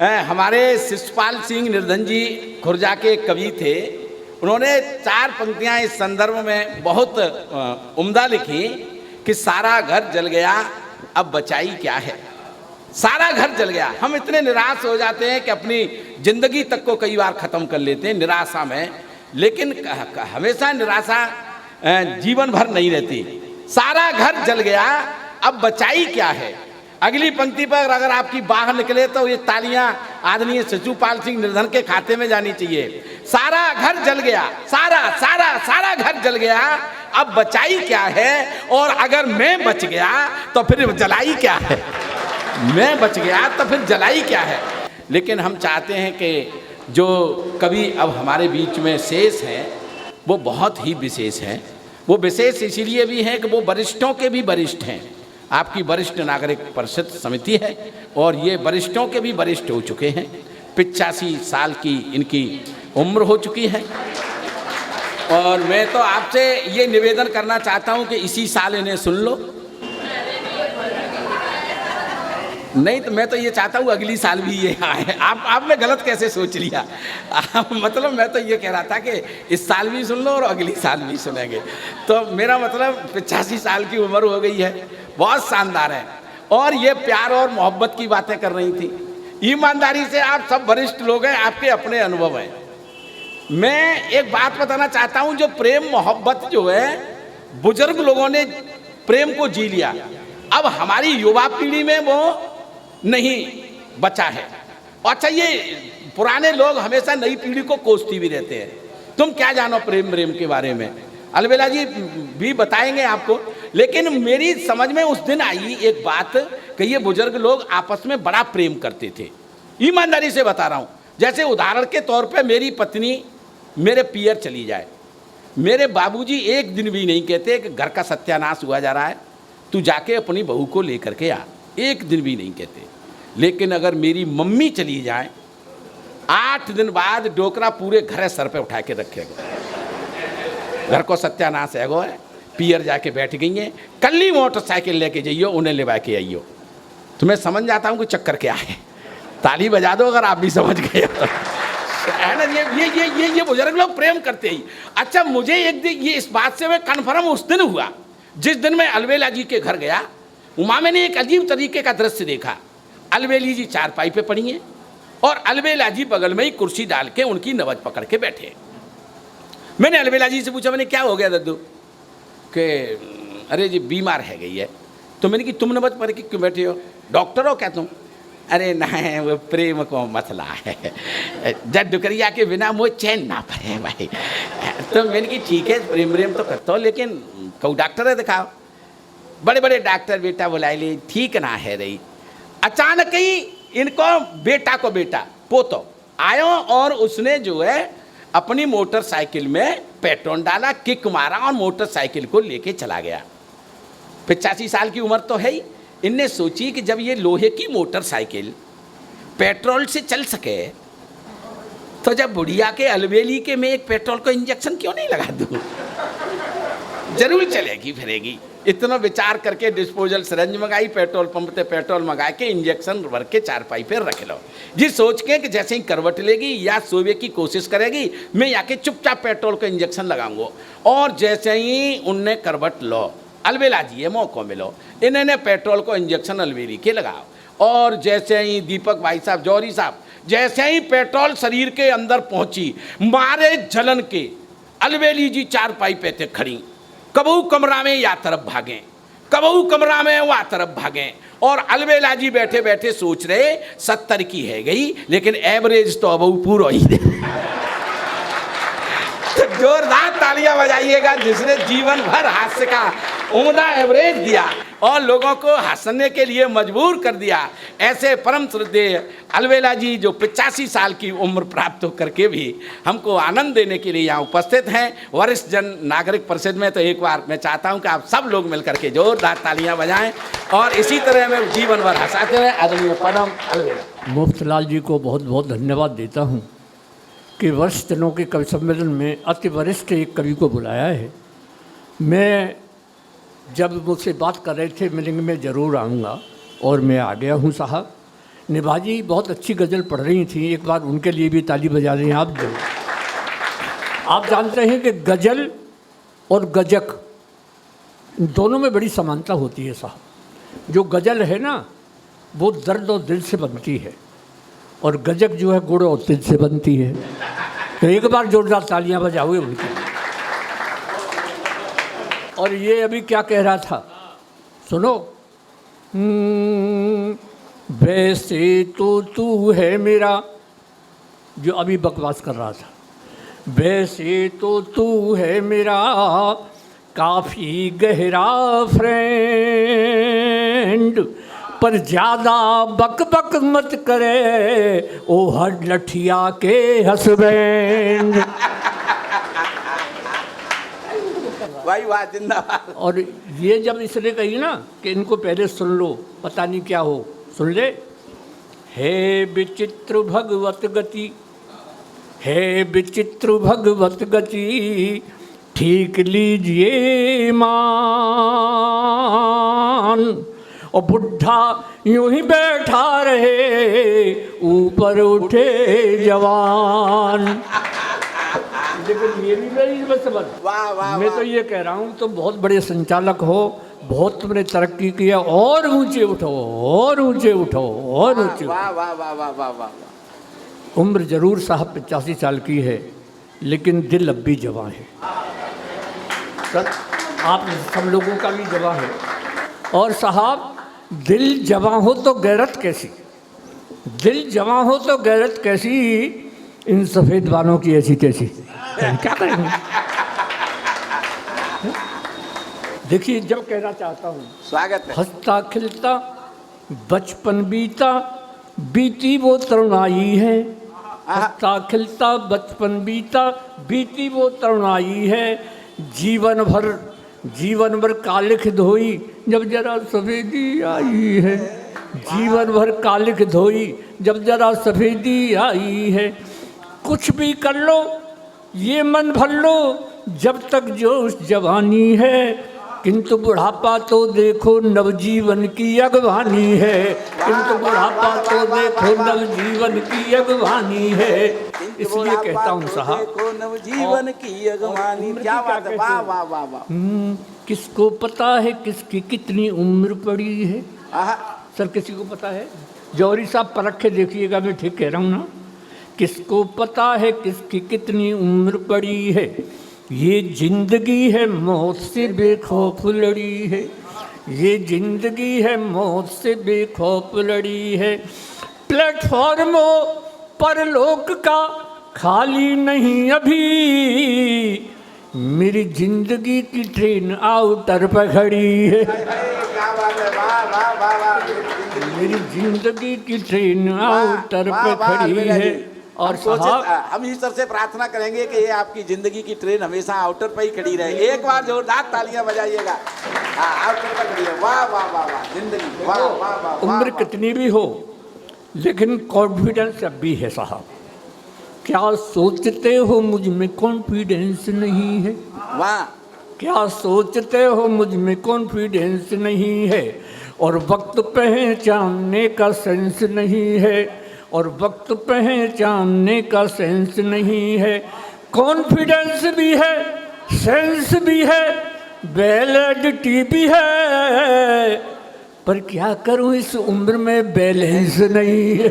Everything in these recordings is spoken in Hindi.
हमारे शिष्यपाल सिंह निर्धन जी खुर्जा के कवि थे। उन्होंने 4 पंक्तियां इस संदर्भ में बहुत उम्दा लिखी कि सारा घर जल गया अब बचाई क्या है। सारा घर जल गया। हम इतने निराश हो जाते हैं कि अपनी जिंदगी तक को कई बार खत्म कर लेते हैं निराशा में, लेकिन हमेशा निराशा जीवन भर नहीं रहती। सारा घर जल गया अब बचाई क्या है। अगली पंक्ति पर अगर आपकी बाहर निकले तो ये तालियां आदरणीय शिशुपाल सिंह निर्धन के खाते में जानी चाहिए। सारा घर जल गया, सारा घर जल गया अब बचाई क्या है। और अगर मैं बच गया तो फिर जलाई क्या है। मैं बच गया तो फिर जलाई क्या है। लेकिन हम चाहते हैं कि जो कवि अब हमारे बीच में शेष हैं वो बहुत ही विशेष हैं। वो विशेष इसीलिए भी हैं कि वो वरिष्ठों के भी वरिष्ठ हैं। आपकी वरिष्ठ नागरिक परिषद समिति है और ये वरिष्ठों के भी वरिष्ठ हो चुके हैं। 85 साल की इनकी उम्र हो चुकी है। और मैं तो आपसे ये निवेदन करना चाहता हूँ कि इसी साल इन्हें सुन लो। नहीं तो मैं तो ये चाहता हूँ अगली साल भी ये आए। आपने गलत कैसे सोच लिया। मतलब मैं तो ये कह रहा था कि इस साल भी सुन लो और अगली साल भी सुनेंगे। तो मेरा मतलब 85 साल की उम्र हो गई है, बहुत शानदार है। और ये प्यार और मोहब्बत की बातें कर रही थी। ईमानदारी से आप सब वरिष्ठ लोग हैं, आपके अपने अनुभव हैं। मैं एक बात बताना चाहता हूँ, जो प्रेम मोहब्बत जो है बुजुर्ग लोगों ने प्रेम को जी लिया, अब हमारी युवा पीढ़ी में वो नहीं बचा है। अच्छा, ये पुराने लोग हमेशा नई पीढ़ी को कोसती भी रहते हैं, तुम क्या जानो प्रेम के बारे में। अलबेला जी भी बताएंगे आपको। लेकिन मेरी समझ में उस दिन आई एक बात कि ये बुजुर्ग लोग आपस में बड़ा प्रेम करते थे। ईमानदारी से बता रहा हूँ। जैसे उदाहरण के तौर पे मेरी पत्नी मेरे पियर चली जाए, मेरे बाबूजी एक दिन भी नहीं कहते कि घर का सत्यानाश हुआ जा रहा है, तू जाके अपनी बहू को लेकर के आ, एक दिन भी नहीं कहते। लेकिन अगर मेरी मम्मी चली जाए, 8 दिन बाद डोकरा पूरे घर सर पे उठा के रखेगा। घर को सत्यानाश है गो है। पियर जाके बैठ गई हैं, कल ही मोटरसाइकिल लेके जाइयो, उन्हें लेवा के आइयो। तो मैं समझ जाता हूँ कि चक्कर क्या है। ताली बजा दो अगर आप भी समझ गए तो। है ना, ये बुजुर्ग लोग प्रेम करते ही। अच्छा, मुझे एक दिन ये इस बात से मैं कन्फर्म उस दिन हुआ जिस दिन मैं अलवेला जी के घर गया। वहाँ मैंने एक अजीब तरीके का दृश्य देखा। अलवेली जी चारपाई पे पड़ी हैं और अलवेला जी बगल में ही कुर्सी डाल के उनकी नवज पकड़ के बैठे। मैंने अलवेला जी से पूछा, मैंने क्या हो गया दद्दू, कि अरे जी बीमार है गई है। तो मैंने कि तुम नवज पकड़ के क्यों बैठे हो, डॉक्टर हो क्या तुम। अरे नहीं, वो प्रेम को मसला है, जब डुकरिया के बिना मुझे चैन ना पड़े भाई। तो मैंने कि ठीक है, प्रेम तो करता हो, लेकिन कौ डॉक्टर है दिखाओ। बड़े बड़े डॉक्टर बेटा बुला ले, ठीक ना है रही। अचानक ही इनको बेटा पोतो आयो और उसने जो है अपनी मोटरसाइकिल में पेट्रोल डाला, किक मारा और मोटरसाइकिल को लेके चला गया। 85 साल की उम्र तो है ही। इनने सोची कि जब ये लोहे की मोटरसाइकिल पेट्रोल से चल सके तो जब बुढ़िया के अलवेली के में एक पेट्रोल को इंजेक्शन क्यों नहीं लगा दूं, जरूर चलेगी फिरेगी। इतना विचार करके डिस्पोजल सिरंज मंगाई, पेट्रोल पंप से पेट्रोल मंगा के इंजेक्शन भर के चारपाई पे रख लो, जी सोच के कि जैसे ही करवट लेगी या सोवे की कोशिश करेगी, मैं आके चुपचाप पेट्रोल का इंजेक्शन लगाऊंगा। और जैसे ही उनने करवट लो, अलवेला जी ये मौको मिलो, इन्होंने पेट्रोल को इंजेक्शन अलवेली के लगाओ। और जैसे ही दीपक भाई साहब, जौहरी साहब, जैसे ही पेट्रोल शरीर के अंदर पहुंची, मारे जलन के अलवेली जी चारपाई पे थे खड़ी। कबहू कमरा में या तरफ भागें, कबहू कमरा में वहाँ तरफ भागें। और अलवेला जी बैठे बैठे सोच रहे 70 की है गई, लेकिन एवरेज तो अब पूरा ही दे। तो जोरदार तालियां बजाइएगा जिसने जीवन भर हास्य का उम्दा एवरेज दिया और लोगों को हंसने के लिए मजबूर कर दिया। ऐसे परम श्रद्धेय अलवेला जी जो 85 साल की उम्र प्राप्त होकर के भी हमको आनंद देने के लिए यहाँ उपस्थित हैं वरिष्ठ जन नागरिक परिषद में। तो एक बार मैं चाहता हूँ कि आप सब लोग मिलकर के जोरदार तालियां बजाएं और इसी तरह में जीवन भर हंसाते रहे। आदरणीय परम अलवेला मुफ्तलाल जी को बहुत बहुत धन्यवाद देता हूँ कि वरिष्ठ जनों के कवि सम्मेलन में अति वरिष्ठ एक कवि को बुलाया है। मैं जब मुझसे बात कर रहे थे मिलेंगे मैं ज़रूर आऊँगा और मैं आ गया हूँ साहब। निभा जी बहुत अच्छी गज़ल पढ़ रही थी, एक बार उनके लिए भी ताली बजा दें आप। आप जानते हैं कि गज़ल और गजक दोनों में बड़ी समानता होती है साहब। जो गज़ल है ना वो दर्द और दिल से बनती है, और गजक जो है गुड़ और तिल से बनती है। तो एक बार जोरदार तालियां बजाओगे उनकी। और ये अभी क्या कह रहा था सुनो। वैसे तो तू है मेरा, जो अभी बकवास कर रहा था, वैसे तो तू है मेरा काफ़ी गहरा फ्रेंड, पर ज़्यादा बक बक मत करे ओ हर लठिया के हस्बैंड। भाई वाह, जिंदाबाद। और ये जब इसने कही ना कि इनको पहले सुन लो, पता नहीं क्या हो, सुन ले। हे विचित्र भगवत गति, हे विचित्र भगवत गति, ठीक लीजिए मान। और बुढ़ा यूं ही बैठा रहे, ऊपर उठे जवान। लेकिन ये भी मेरी बस समझ। वाह वाह, मैं तो ये कह रहा हूँ तुम बहुत बड़े संचालक हो, बहुत तुमने तरक्की किया, और ऊंचे उठो, और ऊंचे उठो, और ऊंचे। वाह वाह वाह वाह वाह वाह। उम्र जरूर साहब 85 साल की है, लेकिन दिल अब भी जवां है सर। आप सब लोगों का भी जवां है। और साहब दिल जवां हो तो गैरत कैसी, दिल जवां हो तो गैरत कैसी, इन सफ़ेद बालों की ऐसी तैसी। क्या करेंगे। देखिए जब कहना चाहता हूँ, स्वागत है। हंसता खिलता बचपन बीता, बीती वो तरुणाई है। हंसता खिलता बचपन बीता, बीती वो तरुणाई है। जीवन भर कालिख धोई, जब जरा सफेदी आई है। जीवन भर कालिख धोई, जब जरा सफेदी आई है। कुछ भी कर लो ये मन भर लो, जब तक जोश जवानी है, किंतु बुढ़ापा तो देखो नवजीवन की अगवानी है। किंतु बुढ़ापा तो देखो नवजीवन की अगवानी है। इसलिए कहता हूँ साहब, देखो नवजीवन की अगवानी। क्या बात है, वाह वाह वाह वाह। किसको पता है किसकी कितनी उम्र पड़ी है। आहा, सर किसी को पता है? जौहरी साहब परख के देखिएगा, मैं ठीक कह रहा हूँ ना। किसको पता है किसकी कितनी उम्र पड़ी है, ये जिंदगी है मौत से बेखौफ लड़ी है। ये जिंदगी है मौत से बेखौफ लड़ी है। प्लेटफॉर्मों पर लोक का खाली नहीं अभी, मेरी जिंदगी की ट्रेन आउटर पर खड़ी है। क्या बात है, वाह वाह वाह वाह। मेरी जिंदगी की ट्रेन आउटर पर खड़ी है। और साहब हम ईश्वर से प्रार्थना करेंगे कि ये आपकी जिंदगी की ट्रेन हमेशा आउटर पर ही खड़ी रहे। एक बार जोरदार तालियां बजाइएगा। आउटर पर खड़ी है, वाह वाह वाह वाह। जिंदगी वाह वाह वाह। उम्र कितनी भी हो, लेकिन कॉन्फिडेंस अब भी है साहब। क्या सोचते हो मुझ में कॉन्फिडेंस नहीं है? वाह। क्या सोचते हो मुझ में कॉन्फिडेंस नहीं है? और वक्त पहचानने का सेंस नहीं है, और वक्त पहचानने का सेंस नहीं है। कॉन्फिडेंस भी है, सेंस भी है, वैलिडिटी भी है, पर क्या करूं इस उम्र में बैलेंस नहीं है।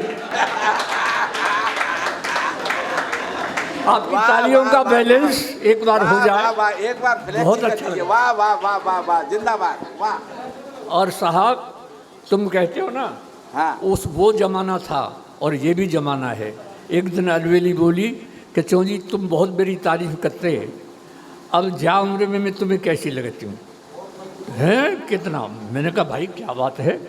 आपकी तालियों का बैलेंस एक बार हो जाए, एक बार बहुत अच्छा। वाह वाह वाह वाह वाह, जिंदाबाद, वाह। और साहब तुम कहते हो ना, हाँ। उस वो जमाना था और ये भी ज़माना है। एक दिन अलवेली बोली कि चौं जी तुम बहुत मेरी तारीफ़ करते हैं, अब जा उम्र में मैं तुम्हें कैसी लगती हूँ हैं कितना। मैंने कहा भाई क्या बात है।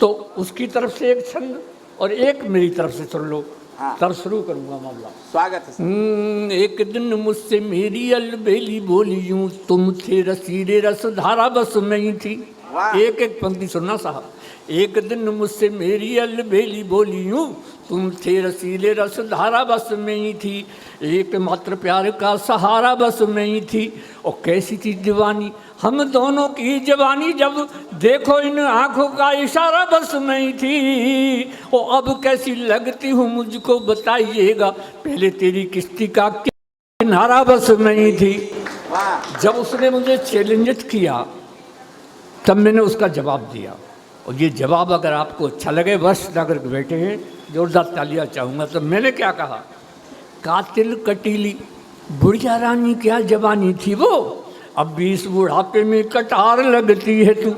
तो उसकी तरफ से एक छंद और एक मेरी तरफ से सुन लो। हाँ। तब शुरू करूँगा मामला। स्वागत है। एक दिन मुझसे मेरी अलबेली बोली यूँ, तुम थे रसीले रस धारा बस में ही थी। एक एक पंक्ति सुनना साहब। एक दिन मुझसे मेरी अलबेली बोली यूँ, तुम थे रसीले रस धारा बस में ही थी। एक मात्र प्यार का सहारा बस में ही थी। और कैसी थी दीवानी हम दोनों की जवानी जब देखो इन आंखों का इशारा बस नहीं थी। ओ अब कैसी लगती हूँ मुझको बताइएगा, पहले तेरी किश्ती का किनारा बस नहीं थी। जब उसने मुझे चैलेंज किया तब मैंने उसका जवाब दिया, और ये जवाब अगर आपको अच्छा लगे, वर्ष नगर के बैठे हैं जोरदार तालियां चाहूँगा। तो मैंने क्या कहा, कातिल कटीली बुढ़िया रानी क्या जवानी थी वो, अब भी इस बुढ़ापे में कटार लगती है तू।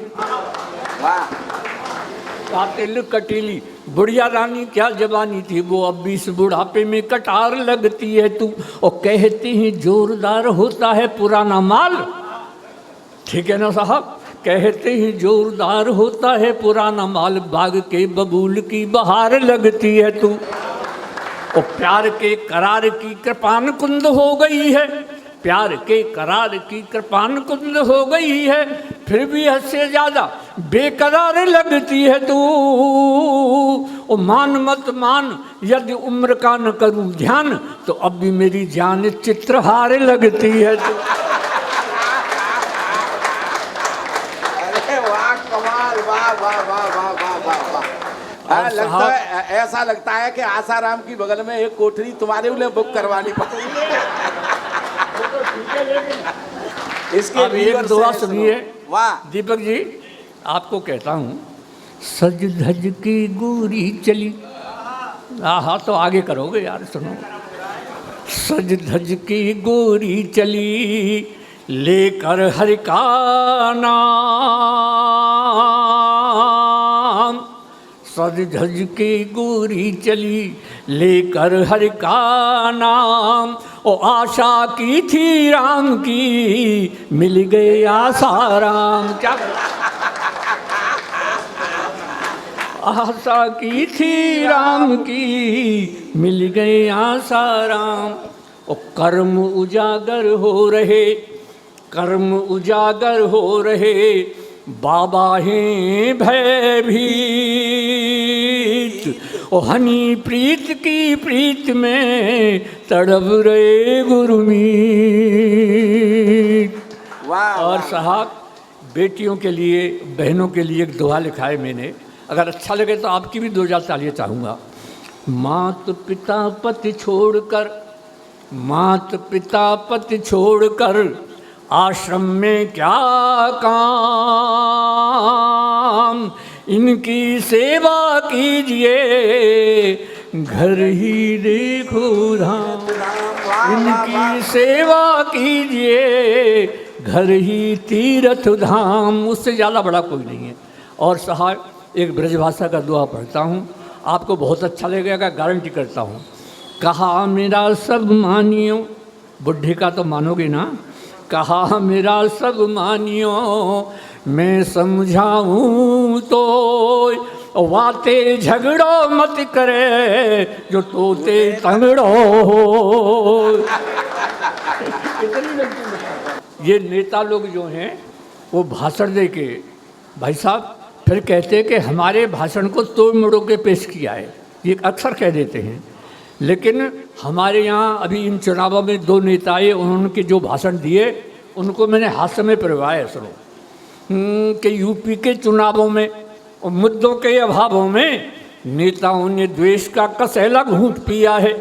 कातिल कटीली बुढ़िया रानी क्या जवानी थी वो, अब भी इस बुढ़ापे में कटार लगती है तू। और कहते हैं जोरदार होता है पुराना माल, ठीक है ना साहब, कहते हैं जोरदार होता है पुराना माल, बाग के बबूल की बहार लगती है तू। और प्यार के करार की कृपान कुंद हो गई है, प्यार के करार की कृपान कुंद हो गई है, फिर भी हद से ज्यादा बेकरार लगती है तू। ओ मान मत मान यदि उम्र का न करूं ध्यान, तो अब भी मेरी जान चित्रहार लगती है तू। लगता है, ऐसा लगता है कि आसाराम की बगल में एक कोठरी तुम्हारे लिए बुक करवानी पड़ेगी। इसके अब एक दुआ सुनिए। वाह दीपक जी, आपको कहता हूँ, सज धज की गोरी चली, हाँ तो आगे करोगे यार, सुनो। सज धज की गोरी चली लेकर हरि का नाम, सज धज की गोरी चली लेकर हरि का नाम। ओ आशा की थी राम की मिल गए आसाराम। क्या आशा की थी राम की मिल गए आसाराम। ओ कर्म उजागर हो रहे, कर्म उजागर हो रहे, बाबा हैं भयभीत। ओ हनी प्रीत की प्रीत में तड़प रहे गुरमीत। और साहब, बेटियों के लिए, बहनों के लिए एक दुआ लिखा है मैंने, अगर अच्छा लगे तो आपकी भी 2000 तालियां चाहूँगा। मात पिता पति छोड़कर, मात पिता पति छोड़कर आश्रम में क्या काम, इनकी सेवा कीजिए घर ही देखो धाम। इनकी सेवा कीजिए घर ही तीर्थ धाम। उससे ज़्यादा बड़ा कोई नहीं है। और साहब, एक ब्रजभाषा का दुआ पढ़ता हूँ, आपको बहुत अच्छा लगेगा, गारंटी करता हूँ। कहा मेरा सब मानियो, बुढ़े का तो मानोगे ना, कहा मेरा सब मानियो, मैं समझाऊं तो वाते झगड़ो मत करे, जो तोते तंगड़ो। ये नेता लोग जो हैं वो भाषण दे के, भाई साहब, फिर कहते हैं कि हमारे भाषण को तोड़ मरोड़ के पेश किया है, ये अक्सर कह देते हैं। लेकिन हमारे यहाँ अभी इन चुनावों में 2 नेता आए, उन्होंने जो भाषण दिए उनको मैंने हाथ में परवाया। सुनो कि यूपी के चुनावों में और मुद्दों के अभावों में नेताओं ने द्वेष का कसैला घूंट पिया है।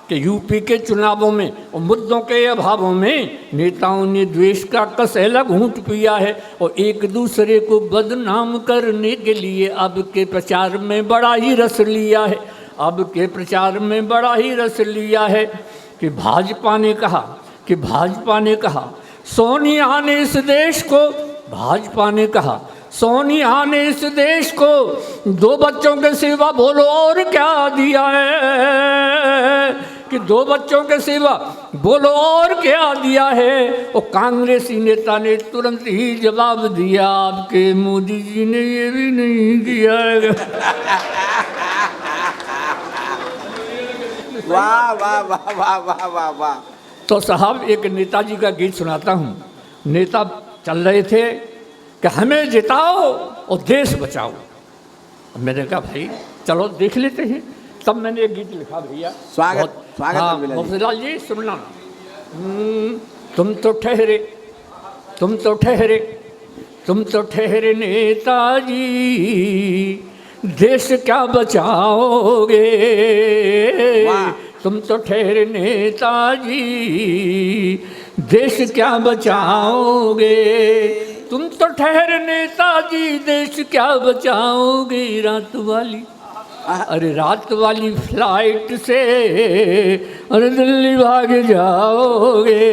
कि यूपी के चुनावों में और मुद्दों के अभावों में नेताओं ने द्वेष का कसैला घूंट पिया है, और एक दूसरे को बदनाम करने के लिए अब के प्रचार में बड़ा ही रस लिया है। अब के प्रचार में बड़ा ही रस लिया है। कि भाजपा ने कहा, कि भाजपा ने कहा सोनिया ने इस देश को, भाजपा ने कहा सोनिया ने इस देश को 2 बच्चों के सिवा बोलो और क्या दिया है। कि 2 बच्चों के सिवा बोलो और क्या दिया है। और कांग्रेसी नेता ने तुरंत ही जवाब दिया, आपके मोदी जी ने ये भी नहीं दिया है। वाह वाह वाह वाह वाह वाह वाह। तो साहब, एक नेताजी का गीत सुनाता हूँ। नेता चल रहे थे कि हमें जिताओ और देश बचाओ। मैंने कहा भाई चलो देख लेते हैं। तब मैंने एक गीत लिखा भैया। स्वागत स्वागत। हाँ, मोतीलाल जी सुनना। तुम तो ठहरे तुम तो ठहरे नेताजी, देश क्या बचाओगे। वाह। तुम तो ठहरे नेताजी, देश क्या बचाओगे। तुम तो ठहरे नेताजी, देश क्या बचाओगे। रात वाली, अरे रात वाली फ्लाइट से अरे दिल्ली भाग जाओगे।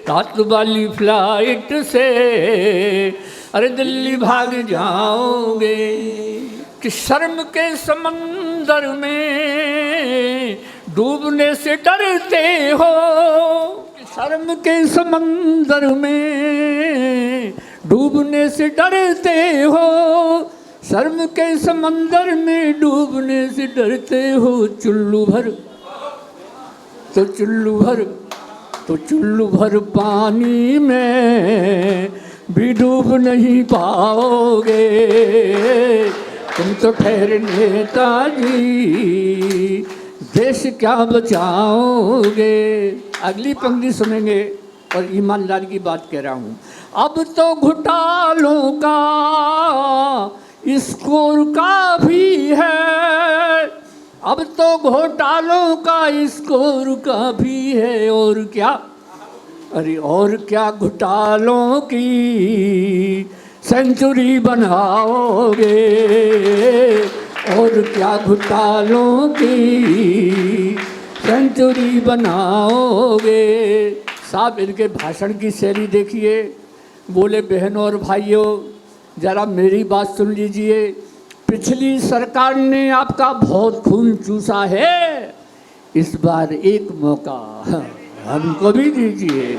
रात वाली फ्लाइट से अरे दिल्ली भाग जाओगे। कि शर्म के समंदर में डूबने से डरते हो। कि शर्म के समंदर में डूबने से डरते हो। शर्म के समंदर में डूबने से डरते हो। चुल्लू भर पानी में भी डूब नहीं पाओगे। तुम तो ठहरे नेताजी, देश क्या बचाओगे। अगली पंक्ति सुनेंगे और ईमानदारी की बात कह रहा हूँ। अब तो घोटालों का स्कोर काफी है। अब तो घोटालों का स्कोर काफी है। और क्या, अरे और क्या घोटालों की सेंचुरी बनाओगे। और क्या घोटालों की सेंचुरी बनाओगे। साहब इनके भाषण की शैली देखिए। बोले बहनों और भाइयों, जरा मेरी बात सुन लीजिए। पिछली सरकार ने आपका बहुत खून चूसा है, इस बार एक मौका हमको भी दीजिए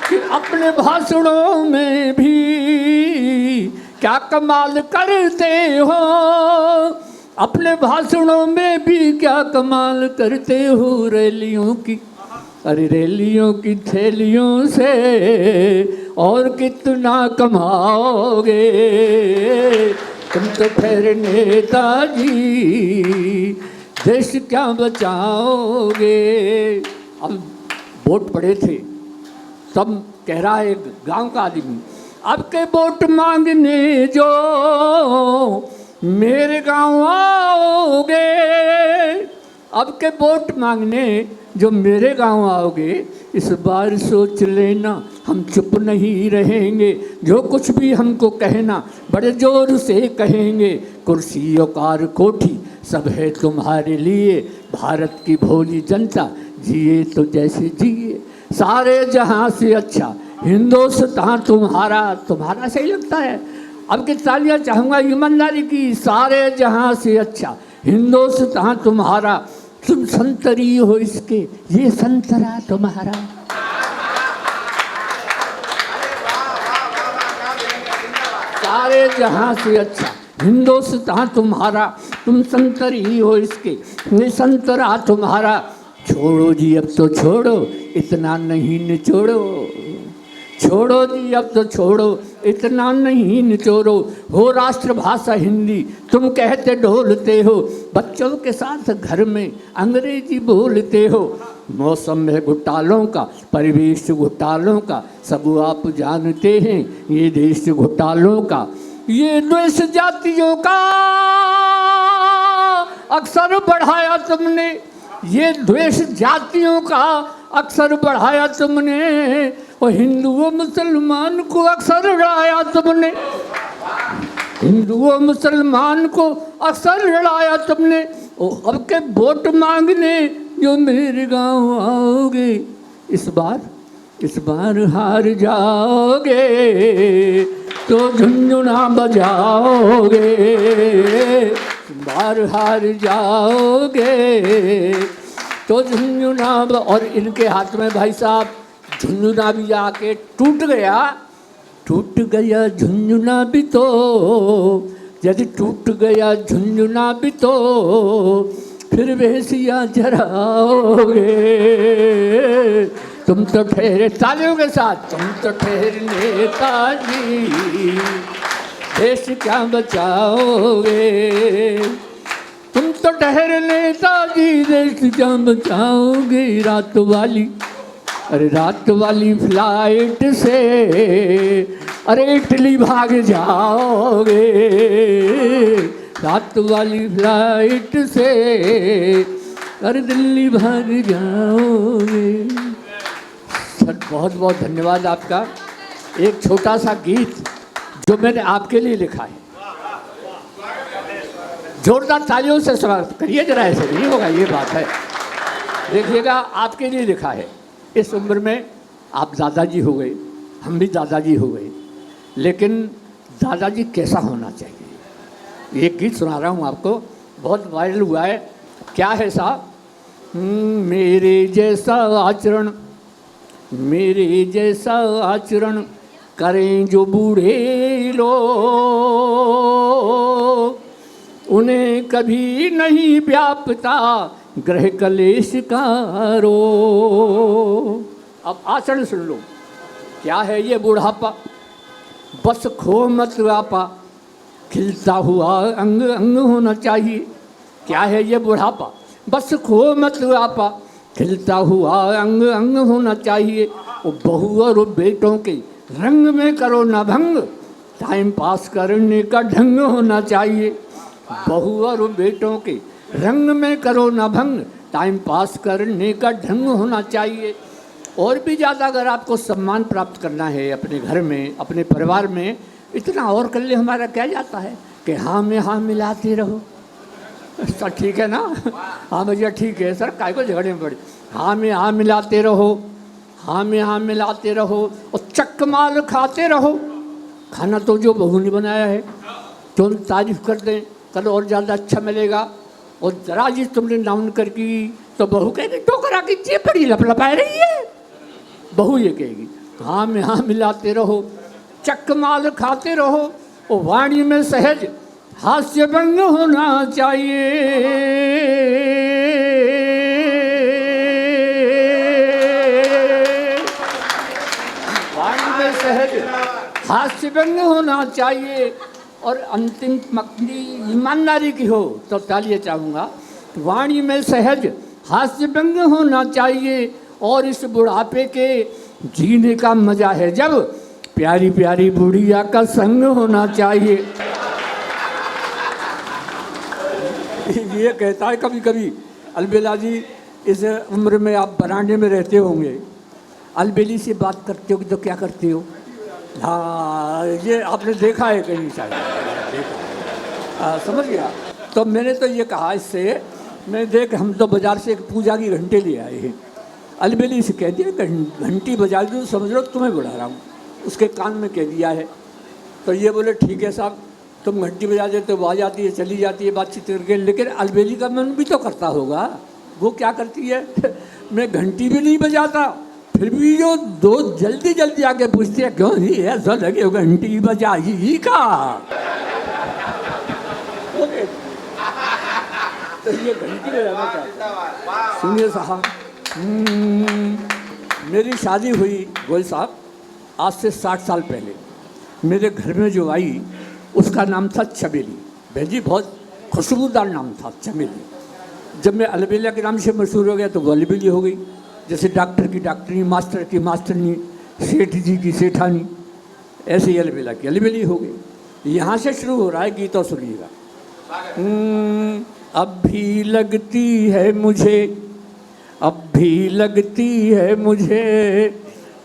कि अपने भाषणों में भी क्या कमाल करते हो। अपने भाषणों में भी क्या कमाल करते हो। रैलियों की, अरे रैलियों की थैलियों से और कितना कमाओगे। तुम तो ठहरे नेताजी, देश क्या बचाओगे। अब वोट पड़े थे, तब कह रहा है एक गांव का आदमी, अब के वोट मांगने जो मेरे गांव आओगे। अब के वोट मांगने जो मेरे गांव आओगे, इस बार सोच लेना हम चुप नहीं रहेंगे। जो कुछ भी हमको कहना बड़े जोर से कहेंगे। कुर्सी औकार कोठी सब है तुम्हारे लिए। भारत की भोली जनता जिए तो जैसे जिए। सारे जहां से अच्छा हिंदुस्तान तुम्हारा। तुम्हारा सही लगता है? अब की तालियां चाहूँगा ईमानदारी की। सारे जहां से अच्छा हिंदुस्तान तुम्हारा। तुम संतरी हो इसके, ये संतरा तुम्हारा। सारे जहां से अच्छा हिंदुस्तान तुम्हारा। तुम संतरी हो इसके, ये संतरा तुम्हारा। छोड़ो जी अब तो छोड़ो, इतना नहीं निचोड़ो। छोड़ो जी अब तो छोड़ो, इतना नहीं निचोड़ो। हो राष्ट्रभाषा हिंदी तुम कहते ढोलते हो। बच्चों के साथ घर में अंग्रेजी बोलते हो। मौसम है घोटालों का, परिवेश घोटालों का, सब आप जानते हैं ये देश घोटालों का। ये द्वेष जातियों का अक्सर बढ़ाया तुमने। ये द्वेष जातियों का अक्सर बढ़ाया तुमने। और हिंदुओं मुसलमान को अक्सर लड़ाया तुमने। हिंदुओं मुसलमान को अक्सर लड़ाया तुमने। और अब के वोट मांगने जो मेरे गांव आओगे, इस बार हार जाओगे तो झुनझुना बजाओगे। इस बार हार जाओगे तो झुनझुना। और इनके हाथ में भाई साहब झुनझुना भी आके टूट गया झुनझुना भी तो। यदि टूट गया झुनझुना भी तो फिर भैंसिया चराओगे। तुम तो ठहरे, तालियों के साथ, तुम तो ठहरे नेताजी, देश क्या बचाओगे। तुम तो ठहरे नेताजी, देश क्या बचाओगे। रात वाली, अरे रात वाली फ्लाइट से अरे इटली भाग जाओगे, रात वाली फ्लाइट से अरे दिल्ली भाग जाओगे। सर बहुत बहुत धन्यवाद आपका। एक छोटा सा गीत जो मैंने आपके लिए लिखा है, जोरदार तालियों से स्वागत करिए जरा, ऐसे नहीं होगा, ये बात है। देखिएगा आपके लिए लिखा है। इस उम्र में आप दादाजी हो गए, हम भी दादाजी हो गए, लेकिन दादाजी कैसा होना चाहिए, ये गीत सुना रहा हूँ आपको, बहुत वायरल हुआ है। क्या है साहब? मेरे जैसा आचरण, मेरे जैसा आचरण करें जो बूढ़े लोग, उन्हें कभी नहीं व्यापता ग्रह कलेश का रोग। अब आचरण सुन लो, क्या है ये बुढ़ापा? बस खो मत आपा, खिलता हुआ अंग अंग होना चाहिए। क्या है ये बुढ़ापा? बस खो मत आपा, खिलता हुआ अंग अंग होना चाहिए। वो बहू और बेटों के रंग में करो ना भंग, टाइम पास करने का ढंग होना चाहिए। बहू और बेटों के रंग में करो ना भंग, टाइम पास करने का ढंग होना चाहिए। और भी ज़्यादा अगर आपको सम्मान प्राप्त करना है अपने घर में, अपने परिवार में, इतना और कर ले, हमारा क्या जाता है कि हाँ में हाँ मिलाते रहो। सर ठीक है ना? हाँ भैया ठीक है सर, काय को झगड़े में पड़े। हाँ में हाँ मिलाते रहो, हाँ में हाँ मिलाते रहो, और चक्क माल खाते रहो। खाना तो जो बहू ने बनाया है तो तारीफ कर दें, कल और ज़्यादा अच्छा मिलेगा। और जरा जी तुमने नाउन कर की तो बहू कहेगी टोकरा की चेपड़ी लपलपा रही है, बहू ये कहेगी। हाँ में हाँ मिलाते रहो, चक्क माल खाते रहो, और वाणी में सहज हास्य भंग होना चाहिए। वाणी में सहज हास्य भंग होना चाहिए। और अंतिम पंक्ति ईमानदारी की हो तो तालियां चाहूँगा। वाणी में सहज हास्य भंग होना चाहिए, और इस बुढ़ापे के जीने का मजा है जब प्यारी प्यारी बुढ़िया का संग होना चाहिए। ये कहता है कभी कभी अलबेला जी, इस उम्र में आप बरांडे में रहते होंगे, अलबेली से बात करते हो तो क्या करते हो? हाँ, ये आपने देखा है कहीं शायद, देखा, समझ गया। तो मैंने तो ये कहा इससे, मैं देख हम तो बाज़ार से एक पूजा की घंटे ले आए हैं, अलबेली से कह दिया घंटी बजा दी तो समझ लो तुम्हें बुला रहा हूँ, उसके कान में कह दिया है। तो ये बोले ठीक है साहब, तुम घंटी बजा देते तो वो आ जाती है, चली जाती है बातचीत करके। लेकिन अलबेली का मन भी तो करता होगा, वो क्या करती है मैं घंटी भी नहीं बजाता, फिर भी जो दो जल्दी जल्दी आके पूछते हैं क्यों ही ऐसा लगे हो घंटी बजाई का। तो ये घंटी बजाना चाहता। सुनिए साहब, मेरी शादी हुई गोयल साहब आज से 60 साल पहले। मेरे घर में जो आई उसका नाम था चमेली। बहन जी बहुत खुशबूदार नाम था चमेली। जब मैं अलबेला के नाम से मशहूर हो गया तो वो अलबेली हो गई। जैसे डॉक्टर की डॉक्टरनी, मास्टर की मास्टरनी, सेठ जी की सेठानी, ऐसे ही अलबेला की अलबेली हो गई। यहाँ से शुरू हो रहा है गीत, और सुनिएगा। अब भी लगती है मुझे, अब भी लगती है मुझे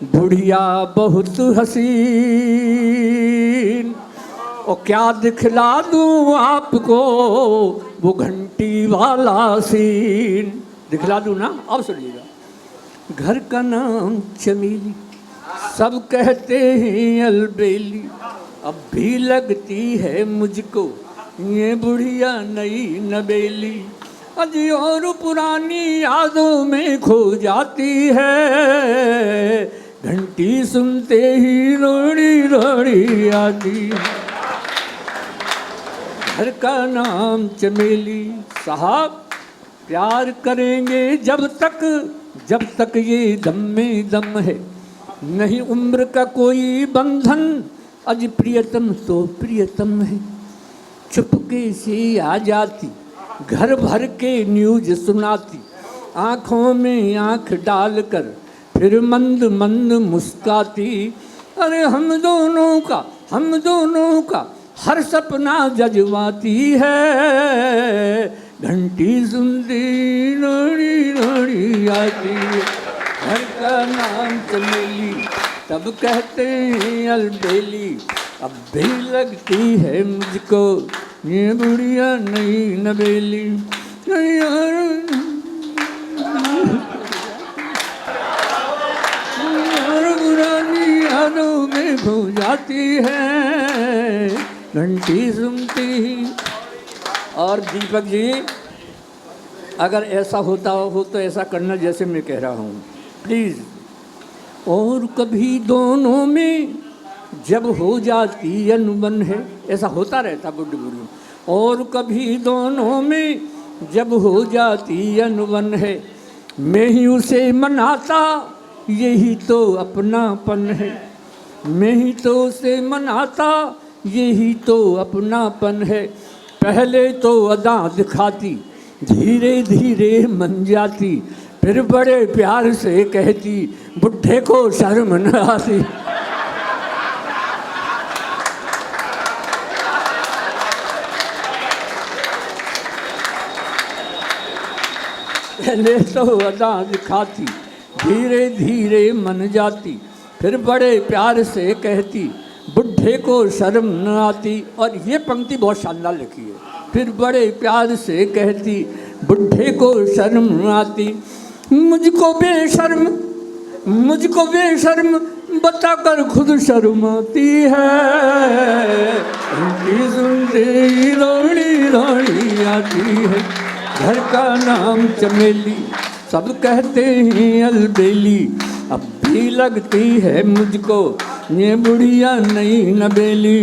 बुढ़िया बहुत हसीन, और क्या दिखला दूँ आपको वो घंटी वाला सीन। दिखला दूँ ना? अब सुनिएगा। घर का नाम चमेली, सब कहते हैं अलबेली, अब भी लगती है मुझको ये बुढ़िया नई नबेली, अजी और पुरानी यादों में खो जाती है, घंटी सुनते ही रोड़ी रोड़ी आती। घर का नाम चमेली। साहब प्यार करेंगे जब तक ये दम में दम है, नहीं उम्र का कोई बंधन, अज प्रियतम तो प्रियतम है। चुपके से आ जाती, घर भर के न्यूज सुनाती, आँखों में आँख डालकर फिर मंद मंद मुस्काती। अरे हम दोनों का हर सपना जज्बाती है। घंटी सुनती रोड़ी रोड़ी आती है। घर का नाम चमेली, तब कहते हैं अलबेली। अब भी लगती है मुझको ये बुढ़िया नई नवेली। पुरानी यादों में खो जाती है घंटी सुनती ही। और दीपक जी, अगर ऐसा होता हो तो ऐसा करना जैसे मैं कह रहा हूँ, प्लीज़। और कभी दोनों में जब हो जाती अनबन है, ऐसा होता रहता बुढ़ी बुढ़ी। और कभी दोनों में जब हो जाती अनबन है, मैं ही उसे मनाता, यही तो अपनापन है। मैं ही तो उसे मनाता, यही तो अपनापन है। पहले तो अदा दिखाती, धीरे धीरे मन जाती, फिर बड़े प्यार से कहती, बुढ़े को शर्म न आती। पहले तो अदा दिखाती, धीरे धीरे मन जाती, फिर बड़े प्यार से कहती, बुढ़े को शर्म न आती। और ये पंक्ति बहुत शानदार लिखी है। फिर बड़े प्यार से कहती, बुढ़े को शर्म न आती। मुझको बेशर्म बताकर खुद शर्माती है। सुनते ही रोड़ी रोड़ी आती है। घर का नाम चमेली, सब कहते हैं अलबेली। अब भी लगती है मुझको ये बुढ़िया नई नवेली।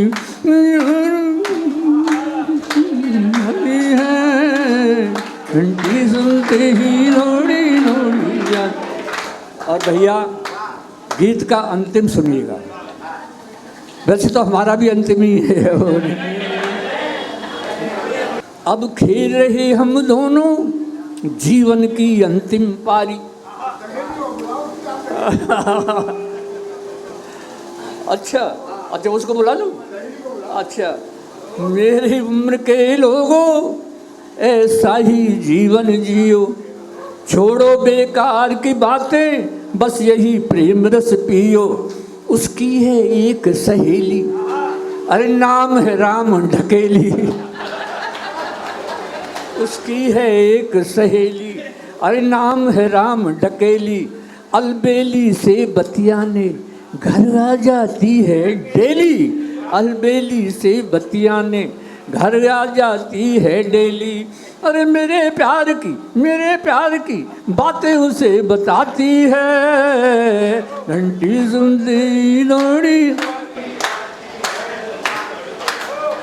घंटी सुनते ही रोड़ी रोड़ी आती। और भैया, गीत का अंतिम सुनिएगा। वैसे तो हमारा भी अंतिम ही है। अब खेल रहे हम दोनों जीवन की अंतिम पारी। अच्छा, उसको बुला लो। अच्छा, मेरी उम्र के लोगों ऐसा ही जीवन जियो, छोड़ो बेकार की बातें, बस यही प्रेम रस पियो। उसकी है एक सहेली, अरे नाम है राम ढकेली। उसकी है एक सहेली, अरे नाम है राम ढकेली। अलबेली से बतियाने घर आ जाती है डेली। अलबेली से बतियाने घर आ जाती है डेली। अरे मेरे प्यार की बातें उसे बताती है। घंटी सुनती लोड़ी।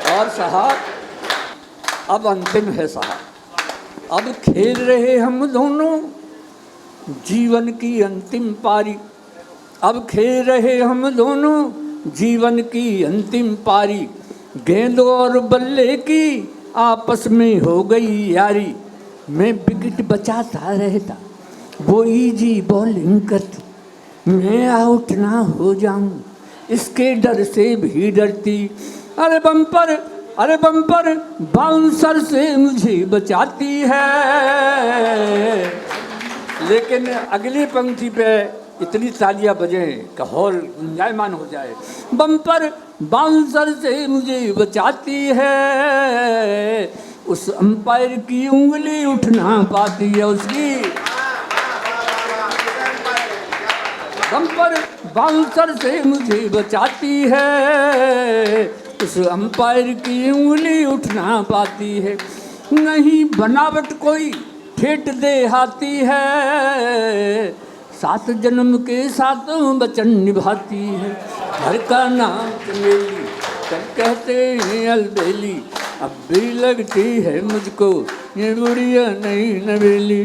और साहब, अब अंतिम है साहब। अब खेल रहे हम दोनों जीवन की अंतिम पारी। अब खेल रहे हम दोनों जीवन की अंतिम पारी। गेंद और बल्ले की आपस में हो गई यारी। मैं विकेट बचाता रहता, वो इजी बॉलिंग करती। मैं आउट ना हो जाऊं, इसके डर से भी डरती। अरे बम्पर बाउंसर से मुझे बचाती है। लेकिन अगली पंक्ति पे इतनी तालियां बजें कि हॉल गुंजायमान हो जाए। बम्पर बाउंसर से मुझे बचाती है। उस अंपायर की उंगली उठ ना पाती है उसकी। बम्पर बाउंसर से मुझे बचाती है। उस अंपायर की उंगली उठ ना पाती है। नहीं बनावट कोई ठेठ दे हाथी है। 7 जन्म के 7 वचन निभाती है। घर का नाम चमेली, सब कहते हैं अलबेली। अब भी लगती है मुझको ये बुढ़िया नई नवेली।